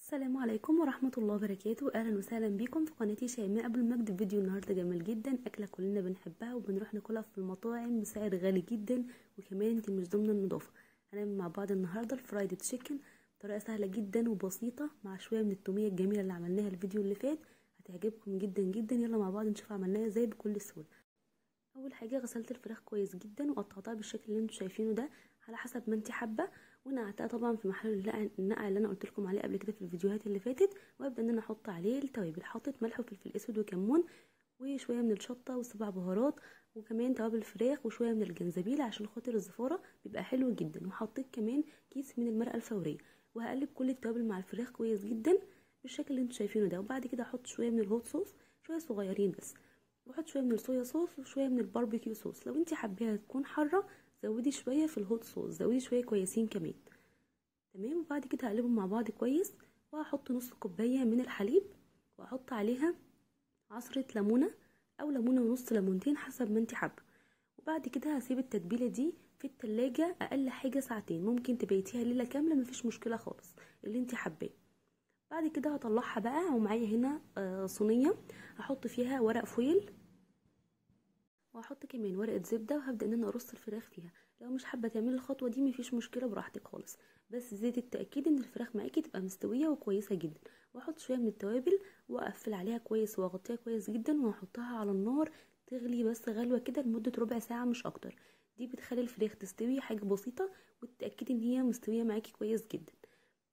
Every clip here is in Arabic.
السلام عليكم ورحمة الله وبركاته. اهلا وسهلا بكم في قناتي شيماء ابو المجد. فيديو النهارده جميل جدا، اكله كلنا بنحبها وبنروح ناكلها في المطاعم بسعر غالي جدا، وكمان دي مش ضمن النظافه. هنعمل مع بعض النهارده الفرايد تشيكن بطريقه سهله جدا وبسيطه، مع شويه من التوميه الجميله اللي عملناها الفيديو اللي فات. هتعجبكم جدا جدا. يلا مع بعض نشوف عملناها ازاي بكل سهوله. اول حاجه غسلت الفراخ كويس جدا وقطعتها بالشكل اللي انتوا شايفينه ده على حسب ما انت حابه، ونقعتها طبعا في محل النقع اللي انا قلت لكم عليه قبل كده في الفيديوهات اللي فاتت. وابدا ان انا احط عليه التوابل. حطيت ملح وفلفل اسود وكمون وشويه من الشطه وسبع بهارات، وكمان توابل الفراخ وشويه من الجنزبيل عشان خاطر الزفاره بيبقى حلو جدا. وحطيت كمان كيس من المرقه الفوريه، وهقلب كل التوابل مع الفراخ كويس جدا بالشكل اللي انتوا شايفينه ده. وبعد كده احط شويه من الهوت صوص، شويه صغيرين بس، واحط شويه من الصويا صوص وشويه من الباربيكيو صوص. لو انت حباها تكون حاره زودي شويه في الهوت صوص، زودي شويه كويسين كمان. تمام. وبعد كده هقلبهم مع بعض كويس، وهحط نص كوبايه من الحليب، واحط عليها عصره ليمونه او ليمونه ونص، ليمونتين حسب ما انت حابه. وبعد كده هسيب التتبيله دي في التلاجة اقل حاجه ساعتين، ممكن تبيتيها ليله كامله مفيش مشكله خالص، اللي انت حباه. بعد كده هطلعها بقى، ومعايا هنا صينيه هحط فيها ورق فويل، وهحط كمان ورقه زبده، وهبدا ان انا ارص الفراخ فيها. لو مش حابه تعملي الخطوه دي مفيش مشكله، براحتك خالص، بس زيت التاكيد ان الفراخ معاكي تبقى مستويه وكويسه جدا. واحط شويه من التوابل واقفل عليها كويس واغطيها كويس جدا، وهحطها على النار تغلي بس غلوه كده لمده ربع ساعه مش اكتر. دي بتخلي الفراخ تستوي حاجه بسيطه، وتتاكدي ان هي مستويه معاكي كويس جدا.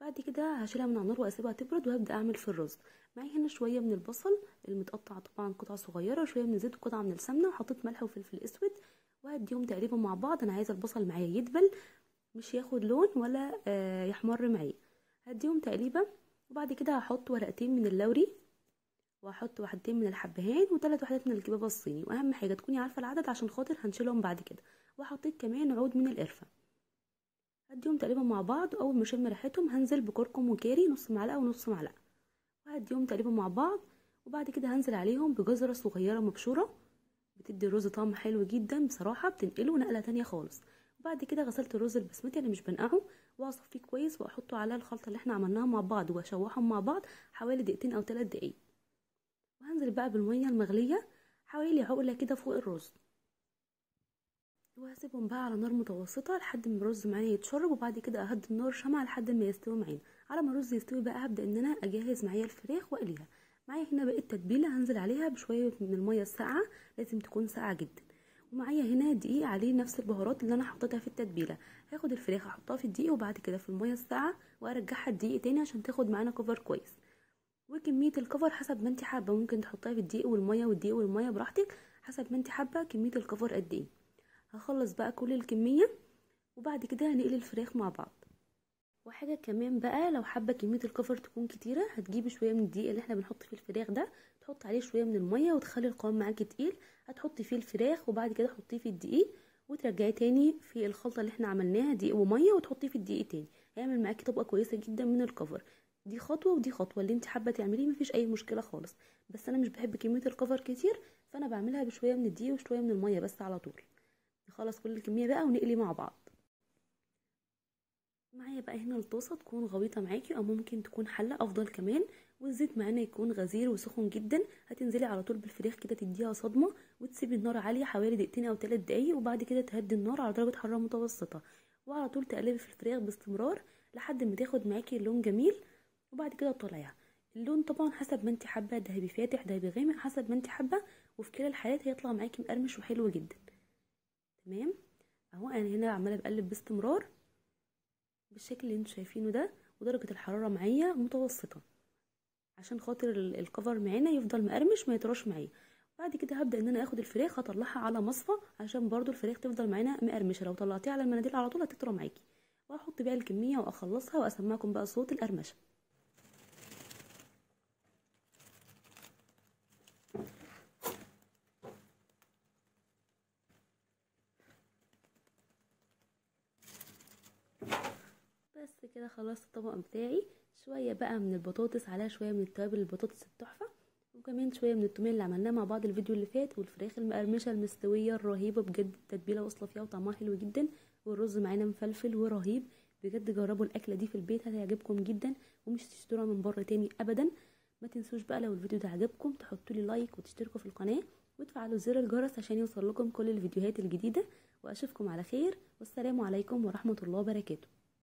بعد كده هشيلها من على النار واسيبها تبرد، وهبدا اعمل في الرز. معايا هنا شويه من البصل المتقطع طبعا قطع صغيره، وشويه من الزيت وقطعه من السمنه، وحطيت ملح وفلفل اسود، وهديهم تقريبا مع بعض. انا عايزه البصل معايا يدبل، مش ياخد لون ولا يحمر معايا. هديهم تقريبا. وبعد كده هحط ورقتين من اللوري، وهحط واحدتين من الحبهان، وثلاث وحدات من الكباب الصيني، واهم حاجه تكوني عارفه العدد عشان خاطر هنشيلهم بعد كده. وحطيت كمان عود من القرفه. هديهم تقريبا مع بعض. اول ما اشم ريحتهم هنزل بكركم وكاري نص معلقه ونص معلقه، وهديهم تقريبا مع بعض. وبعد كده هنزل عليهم بجزره صغيره مبشوره، بتدي الرز طعم حلو جدا بصراحه، بتنقله نقله تانية خالص. وبعد كده غسلت الرز البسمتي اللي مش بنقعه، واصفيه كويس، واحطه على الخلطه اللي احنا عملناها مع بعض، واشوحهم مع بعض حوالي دقيقتين او 3 دقايق. وهنزل بقى بالميه المغليه حوالي عقله كده فوق الرز، وهسيبهم بقى على نار متوسطه لحد ما الرز معانا يتشرب. وبعد كده اهدي النار شمعة لحد ما يستوي معانا. على ما الرز يستوي بقى هبدا ان انا اجهز معايا الفراخ واقليها. معايا هنا بقى التتبيله، هنزل عليها بشويه من الميه الساقعه، لازم تكون ساقعه جدا. ومعايا هنا دقيق عليه نفس البهارات اللي انا حطيتها في التتبيله. هاخد الفراخ احطها في الدقيق، وبعد كده في الميه الساقعه، وارجعها الدقيق تاني عشان تاخد معانا كفر كويس. وكميه الكفر حسب ما انت حابه، ممكن تحطيها في الدقيق والميه والدقيق والميه براحتك، حسب ما انت حابه كميه الكفر قد ايه. هخلص بقى كل الكمية، وبعد كده هنقلي الفراخ مع بعض. وحاجة كمان بقى، لو حابة كمية الكفر تكون كتيرة، هتجيبي شوية من الدقيق اللي احنا بنحط فيه الفراخ ده، تحط عليه شوية من المية وتخلي القوام معاكي تقيل. هتحطي فيه الفراخ، وبعد كده تحطيه في الدقيق، وترجعيه تاني في الخلطة اللي احنا عملناها دقيق ومية، وتحطيه في الدقيق تاني. هيعمل معاكي طبقة كويسة جدا من الكفر. دي خطوة ودي خطوة، اللي انت حابة تعمليه مفيش اي مشكلة خالص، بس انا مش بحب كمية الكفر كتير، فانا بعملها بشوية من الدقيق وشوية من المية بس على طول. نخلص كل الكميه بقى ونقلي مع بعض. معايا بقى هنا الطاسه تكون غويطه معاكي، او ممكن تكون حله افضل كمان، والزيت معانا يكون غزير وسخن جدا. هتنزلي على طول بالفراخ كده تديها صدمه، وتسيبي النار عاليه حوالي دقيقتين او 3 دقايق، وبعد كده تهدي النار على درجه حراره متوسطه، وعلى طول تقلبي في الفراخ باستمرار لحد ما تاخد معاكي لون جميل. وبعد كده تطلعيها. اللون طبعا حسب ما انت حابه، دهبي فاتح دهبي غامق حسب ما انت حابه، وفي كلا الحالات هيطلع معاكي مقرمش وحلو جدا. تمام. اهو انا هنا عماله بقلب باستمرار بالشكل اللي انتوا شايفينه ده، ودرجه الحراره معايا متوسطه عشان خاطر الكفر معانا يفضل مقرمش ما يطراش معايا. بعد كده هبدا ان انا اخد الفراخ هطلعها على مصفى، عشان برضو الفراخ تفضل معانا مقرمشه، لو طلعتيها على المناديل على طول هتطرى معاكي. واحط بقى الكميه واخلصها، واسمعكم بقى صوت القرمشه. بس كده خلصت الطبق بتاعي. شويه بقى من البطاطس عليها شويه من التوابل البطاطس التحفه، وكمان شويه من التوميه اللي عملناه مع بعض الفيديو اللي فات، والفراخ المقرمشه المستويه الرهيبه بجد، التتبيله واصله فيها وطعمها حلو جدا، والرز معانا مفلفل ورهيب. بجد جربوا الاكله دي في البيت هتعجبكم جدا، ومش تشتروها من بره تاني ابدا. ما تنسوش بقى لو الفيديو ده عجبكم تحطوا لي لايك وتشتركوا في القناه وتفعلوا زر الجرس عشان يوصل لكم كل الفيديوهات الجديده. واشوفكم على خير، والسلام عليكم ورحمه الله وبركاته.